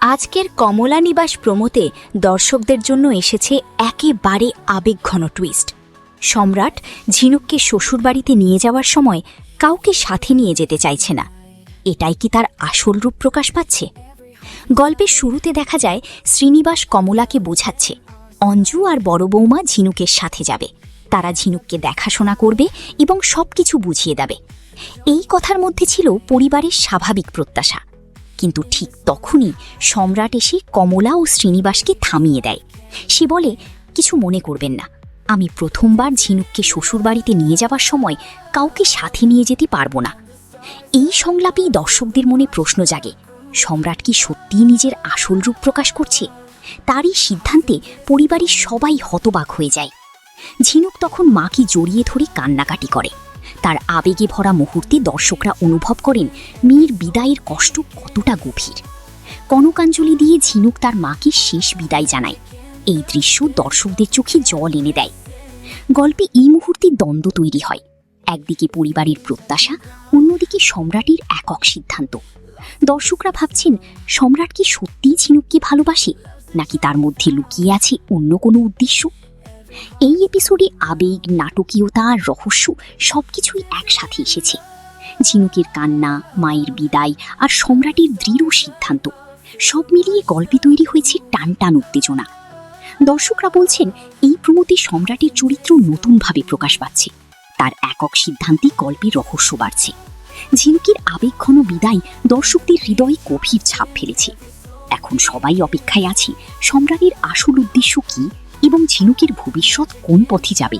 আজকের কমলা নিবাস প্রোমোতে দর্শকদের জন্য এসেছে একেবারে আবেগঘন টুইস্ট। সম্রাট ঝিনুককে শ্বশুরবাড়িতে নিয়ে যাওয়ার সময় কাউকে সাথে নিয়ে যেতে চাইছে না। এটাই কি তার আসল রূপ প্রকাশ পাচ্ছে? গল্পের শুরুতে দেখা যায় শ্রীনিবাস কমলাকে বোঝাচ্ছে অঞ্জু আর বড় বৌমা ঝিনুকের সাথে যাবে, তারা ঝিনুককে দেখাশোনা করবে এবং সবকিছু বুঝিয়ে দেবে। এই কথার মধ্যে ছিল পরিবারের স্বাভাবিক প্রত্যাশা। কিন্তু ঠিক তখনই সম্রাট এসে কমলা ও শ্রীনিবাসকে থামিয়ে দেয়। সে বলে, কিছু মনে করবেন না, আমি প্রথমবার ঝিনুককে শ্বশুরবাড়িতে নিয়ে যাওয়ার সময় কাউকে সাথে নিয়ে যেতে পারবো না। এই সংলাপেই দর্শকদের মনে প্রশ্ন জাগে, সম্রাট কি সত্যিই নিজের আসল রূপ প্রকাশ করছে? তারই সিদ্ধান্তে পরিবারের সবাই হতবাক হয়ে যায়। ঝিনুক তখন মাকে জড়িয়ে ধরে কান্নাকাটি করে। তার আবেগে ভরা মুহূর্তে দর্শকরা অনুভব করেন মেয়ের বিদায়ের কষ্ট কতটা গভীর। কনকাঞ্জলি দিয়ে ঝিনুক তার মাকে শেষ বিদায় জানায়। এই দৃশ্য দর্শকদের চোখে জল এনে দেয়। গল্পে এই মুহূর্তে দ্বন্দ্ব তৈরি হয়, একদিকে পরিবারের প্রত্যাশা, অন্যদিকে সম্রাটের একক সিদ্ধান্ত। দর্শকরা ভাবছেন সম্রাট কি সত্যিই ঝিনুককে ভালোবাসে, নাকি তার মধ্যে লুকিয়ে আছে অন্য কোনো উদ্দেশ্য? এই এপিসোডে আবেগ, নাটকীয়তা আর রহস্য সবকিছুই একসাথে এসেছে। ঝিনুকের কান্না, মায়ের বিদায় আর সম্রাটের দৃঢ় সিদ্ধান্ত, সব মিলিয়ে গল্পে তৈরি হয়েছে টানটান উত্তেজনা। দর্শকরা বলছেন এই প্রমোতে সম্রাটের চরিত্র নতুনভাবে প্রকাশ পাচ্ছে। তার একক সিদ্ধান্তে গল্পের রহস্য বাড়ছে। ঝিনুকের আবেগঘন বিদায় দর্শকদের হৃদয়ে গভীর ছাপ ফেলেছে। এখন সবাই অপেক্ষায় আছে সম্রাটের আসল উদ্দেশ্য কী এবং ঝিনুকের ভবিষ্যৎ কোন পথে যাবে।